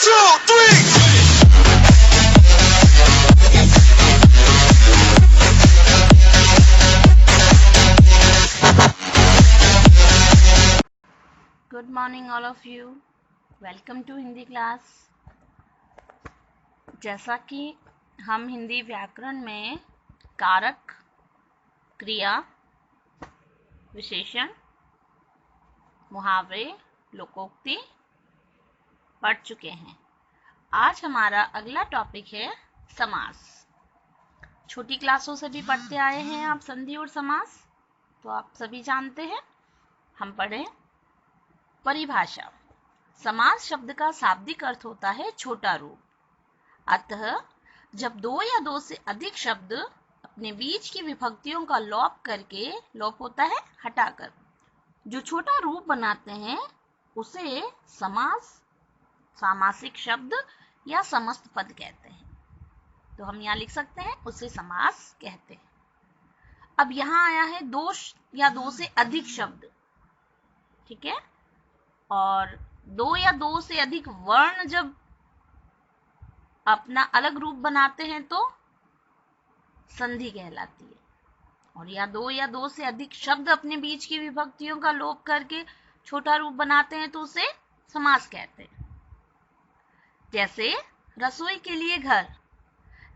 2, 3. Good morning all of you. Welcome to Hindi class. जैसा कि हम हिंदी व्याकरण में कारक, क्रिया, विशेषण, मुहावरे, लोकोक्ति पढ़ चुके हैं. आज हमारा अगला टॉपिक है समास. छोटी क्लासों से भी पढ़ते आए हैं आप संधि और समास, तो आप सभी जानते हैं. हम पढ़ें परिभाषा. समास शब्द का शाब्दिक अर्थ होता है छोटा रूप. अतः जब दो या दो से अधिक शब्द अपने बीच की विभक्तियों का लोप करके, लोप होता है हटाकर, जो छोटा रूप बनाते हैं उसे समास, सामासिक शब्द या समस्त पद कहते हैं. तो हम यहाँ लिख सकते हैं उसे समास कहते हैं. अब यहाँ आया है दो या दो से अधिक शब्द, ठीक है, और दो या दो से अधिक वर्ण जब अपना अलग रूप बनाते हैं तो संधि कहलाती है. और या दो से अधिक शब्द अपने बीच की विभक्तियों का लोप करके छोटा रूप बनाते हैं तो उसे समास कहते हैं. जैसे रसोई के लिए घर.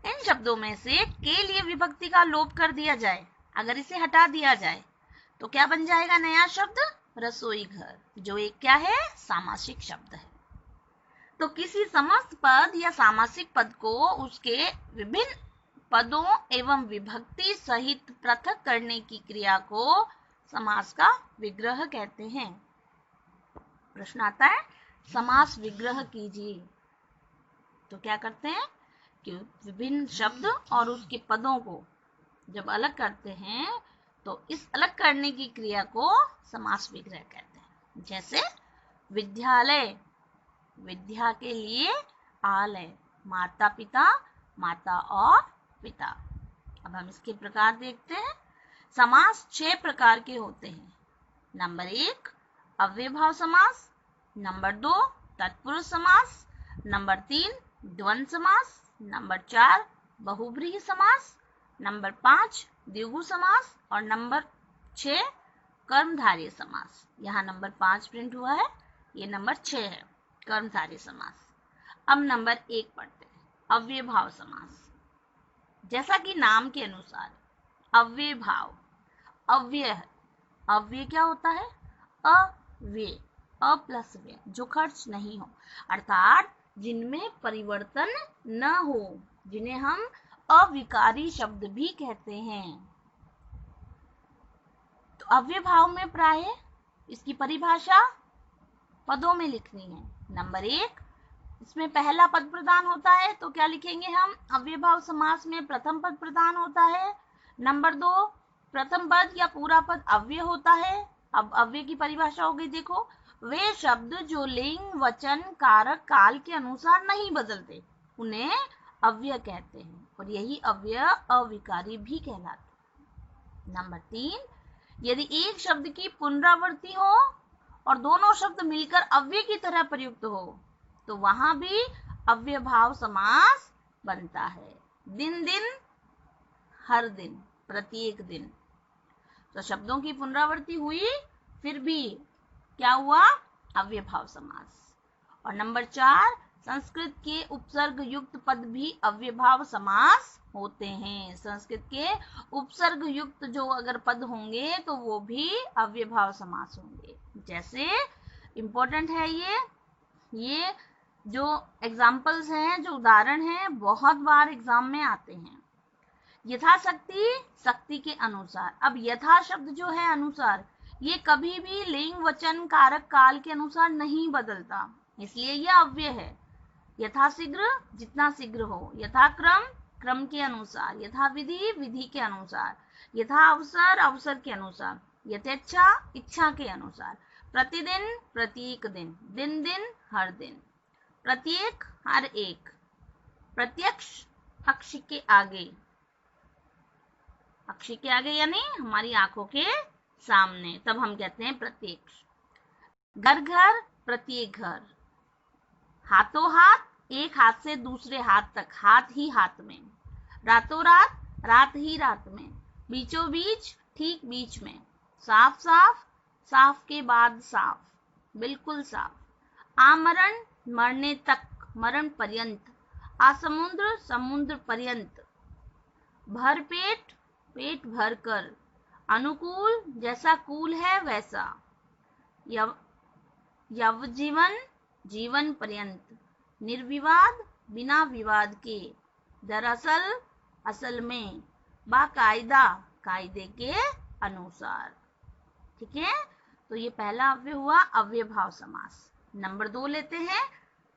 इन शब्दों में से के लिए विभक्ति का लोप कर दिया जाए, अगर इसे हटा दिया जाए तो क्या बन जाएगा नया शब्द? रसोई घर, जो एक क्या है? सामासिक शब्द है. तो किसी समस्त पद या सामासिक पद को उसके विभिन्न पदों एवं विभक्ति सहित पृथक करने की क्रिया को समास का विग्रह कहते हैं. प्रश्न आता है समास विग्रह कीजिए. तो क्या करते हैं कि विभिन्न शब्द और उसके पदों को जब अलग करते हैं तो इस अलग करने की क्रिया को समास विग्रह कहते हैं. जैसे विद्यालय, विद्या के लिए आलय, माता पिता, माता और पिता. अब हम इसके प्रकार देखते हैं. समास 6 प्रकार के होते हैं. नंबर 1 अव्ययभाव समास, नंबर 2 तत्पुरुष समास, नंबर 3 द्वंद्व समास, नंबर 4 बहुव्रीहि समास, नंबर 5 द्विगु समास और नंबर 6 कर्मधारय समास. यहाँ नंबर 5 प्रिंट हुआ है, ये नंबर 6 है कर्मधारय समास. अब नंबर 1 पढ़ते हैं अव्ययभाव समास. जैसा कि नाम के अनुसार अव्ययभाव, अव्यय, अव्यय क्या होता है? अव्यय, अ प्लस व्यय, जो खर्च नहीं हो, अर्थात जिनमें परिवर्तन न हो, जिन्हें हम अविकारी शब्द भी कहते हैं. तो अव्ययभाव में प्राय इसकी परिभाषा पदों में लिखनी है. नंबर 1 इसमें पहला पद प्रधान होता है, तो क्या लिखेंगे हम? अव्ययभाव समास में प्रथम पद प्रधान होता है. नंबर 2 प्रथम पद या पूरा पद अव्यय होता है. अब अव्यय की परिभाषा हो गई. देखो, वे शब्द जो लिंग, वचन, कारक, काल के अनुसार नहीं बदलते उन्हें अव्यय कहते हैं, और यही अव्यय अविकारी भी कहलाते हैं. नंबर 3 यदि एक शब्द की पुनरावृत्ति हो और दोनों शब्द मिलकर अव्यय की तरह प्रयुक्त हो तो वहां भी अव्ययभाव समास बनता है. दिन दिन, हर दिन, प्रत्येक दिन. तो शब्दों की पुनरावृत्ति हुई फिर भी क्या हुआ? अव्ययभाव समास. और नंबर 4 संस्कृत के उपसर्ग युक्त पद भी अव्ययभाव समास होते हैं. संस्कृत के उपसर्ग युक्त जो अगर पद होंगे तो वो भी अव्ययभाव समास होंगे. जैसे इंपॉर्टेंट है ये जो एग्जाम्पल्स हैं, जो उदाहरण हैं, बहुत बार एग्जाम में आते हैं. यथाशक्ति, शक्ति के अनुसार. अब यथा शब्द जो है अनुसार, ये कभी भी लिंग, वचन, कारक, काल के अनुसार नहीं बदलता, इसलिए यह अव्यय है. यथाशीघ्र, जितना शीघ्र हो. यथाक्रम, क्रम के अनुसार. यथा विधि, विधि के अनुसार. यथा अवसर, अवसर के अनुसार. यथेच्छा, इच्छा के अनुसार. प्रतिदिन, प्रत्येक दिन. दिन दिन, हर दिन. प्रत्येक, हर एक. प्रत्यक्ष, अक्ष के आगे. अक्ष के आगे यानी हमारी आंखों के सामने, तब हम कहते हैं प्रत्येक. घर घर, प्रत्येक घर. हाथों हाथ, एक हाथ से दूसरे हाथ तक, हाथ ही हाथ में। रातों रात, रात ही रात में। बीचों बीच, ठीक बीच में। साफ साफ, साफ के बाद साफ, बिल्कुल साफ। आमरण, मरने तक, मरण पर्यंत। आसमुद्र, समुद्र पर्यंत। भर पेट, पेट भर कर। अनुकूल, जैसा कूल है वैसा। यवजीवन, जीवन पर्यंत। निर्विवाद, बिना विवाद के। दरअसल, असल में। बाकायदा, कायदे के अनुसार। ठीक है, तो ये पहला अव्यय हुआ अव्ययभाव समास। नंबर 2 लेते हैं,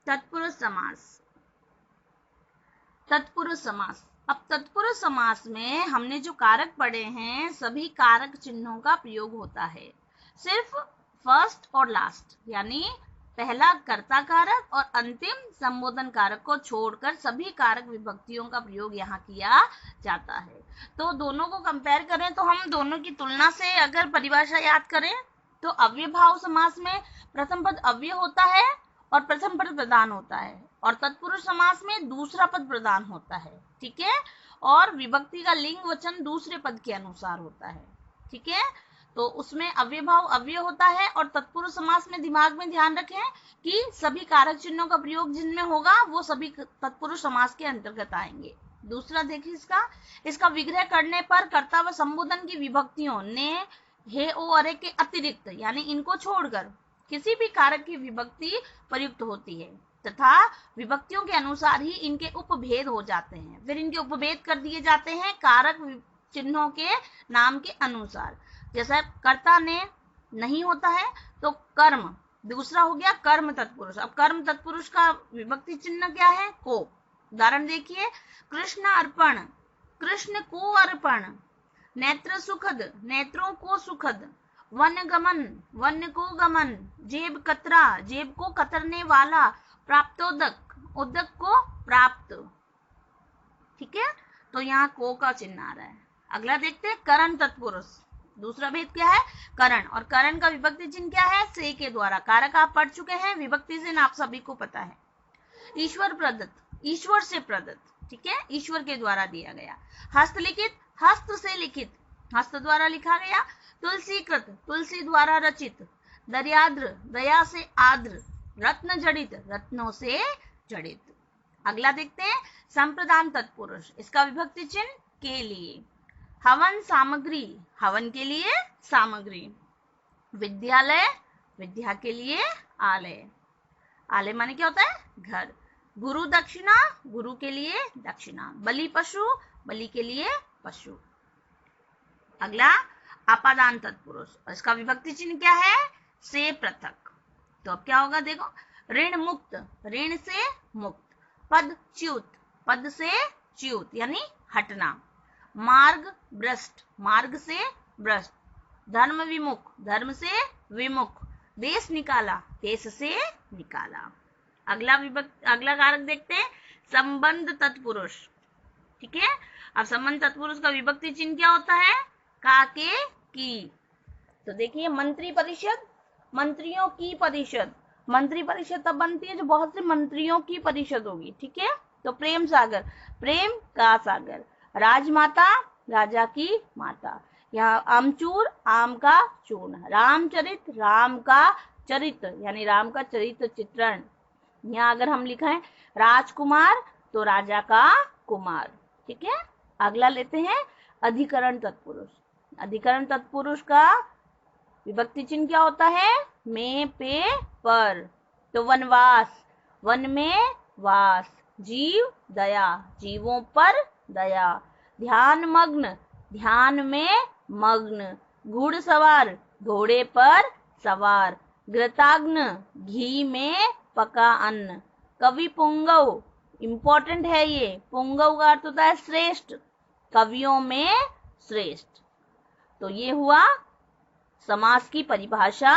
तत्पुरुष समास। तत्पुरुष समास। अब तत्पुरुष समास में हमने जो कारक पढ़े हैं, सभी कारक चिन्हों का प्रयोग होता है। सिर्फ फर्स्ट और लास्ट, यानी पहला कर्ता कारक और अंतिम संबोधन कारक को छोड़कर सभी कारक विभक्तियों का प्रयोग यहाँ किया जाता है। तो दोनों को कंपेयर करें तो हम दोनों की तुलना से अगर परिभाषा याद करें तो अव्ययभाव समास में प्रथम पद अव्यय होता है और प्रथम पद प्रधान होता है, और तत्पुरुष समास में दूसरा पद प्रधान होता है। ठीक है, और विभक्ति का लिंग वचन दूसरे पद के अनुसार होता है। ठीक है, तो उसमें अव्ययभाव अव्यय होता है, और तत्पुरुष समास में दिमाग में ध्यान रखें कि सभी कारक चिन्हों का प्रयोग जिनमें होगा वो सभी तत्पुरुष समास के अंतर्गत आएंगे। दूसरा देखिए, इसका विग्रह करने पर कर्ता व संबोधन की विभक्तियों ने, हे, ओ, अरे के अतिरिक्त, यानी इनको छोड़कर किसी भी कारक की विभक्ति प्रयुक्त होती है, तथा विभक्तियों के अनुसार ही इनके उपभेद हो जाते हैं। फिर इनके उपभेद कर दिए जाते हैं कारक चिन्हों के नाम के अनुसार। जैसा कर्ता ने नहीं होता है तो कर्म, दूसरा हो गया कर्म तत्पुरुष। अब कर्म तत्पुरुष का विभक्ति चिन्ह क्या है? को। उदाहरण देखिए, कृष्ण अर्पण, कृष्ण को अर्पण। नेत्र सुखद, नेत्रों को सुखद। वन गमन, वन को गमन। जेब कतरा, जेब को कतरने वाला। प्राप्तोदक, उदक को प्राप्त। ठीक है, तो यहाँ को का चिन्ह आ रहा है। अगला देखते हैं, करण तत्पुरुष। दूसरा भेद क्या है? करण। और करण का विभक्ति चिन्ह क्या है? से के द्वारा। कारक आप पढ़ चुके हैं, विभक्ति चिन्ह आप सभी को पता है। ईश्वर प्रदत्त, ईश्वर से प्रदत्त। ठीक है, ईश्वर के द्वारा दिया गया। हस्तलिखित, हस्त से लिखित, हस्त द्वारा लिखा गया। तुलसीकृत, तुलसी द्वारा रचित। दर्याद्र, दया से आद्र। रत्न जड़ित, रत्नों से जड़ित। अगला देखते हैं, संप्रदान तत्पुरुष। इसका विभक्ति चिन्ह के लिए। हवन सामग्री, हवन के लिए सामग्री। विद्यालय, विद्या के लिए आलय। आलय माने क्या होता है? घर। गुरु दक्षिणा, गुरु के लिए दक्षिणा। बलि पशु, बलि के लिए पशु। अगला आपादान तत्पुरुष, और इसका विभक्ति चिन्ह क्या है? से पृथक। तो अब क्या होगा देखो, ऋण मुक्त, ऋण से मुक्त। पद च्युत, पद से च्युत यानी हटना। मार्ग भ्रष्ट, मार्ग से भ्रष्ट। धर्म विमुख, धर्म से विमुख। देश निकाला, देश से निकाला। अगला कारक देखते हैं, संबंध तत्पुरुष। ठीक है, अब संबंध तत्पुरुष का विभक्ति चिन्ह क्या होता है? का, के, की। तो देखिए, मंत्री परिषद, मंत्रियों की परिषद। मंत्री परिषद तब बनती है जो बहुत से मंत्रियों की परिषद होगी। ठीक है, तो प्रेम सागर, प्रेम का सागर। राजमाता, राजा की माता। यहाँ आमचूर, आम का चूर्ण। रामचरित, राम का चरित्र यानी राम का चरित्र चित्रण। यहाँ अगर हम लिखा है राजकुमार तो राजा का कुमार। ठीक है, अगला लेते हैं, अधिकरण तत्पुरुष। अधिकरण तत्पुरुष का विभक्ति चिन्ह क्या होता है? में, पे, पर। तो वनवास, वन में वास। जीव, दया, जीवों पर दया। ध्यान मग्न, ध्यान में मग्न। घुड़सवार, घोड़े पर सवार। घृताग्न, घी में पका अन्न। कवि पुंगव, इंपॉर्टेंट है ये, पुंगव का अर्थ होता है श्रेष्ठ, कवियों में श्रेष्ठ। तो ये हुआ समास की परिभाषा,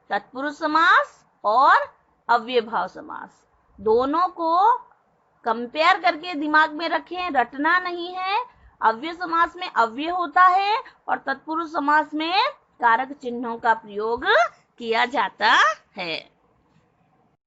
तत्पुरुष समास और अव्ययभाव समास। दोनों को कंपेयर करके दिमाग में रखें, रटना नहीं है। अव्यय समास में अव्यय होता है और तत्पुरुष समास में कारक चिन्हों का प्रयोग किया जाता है।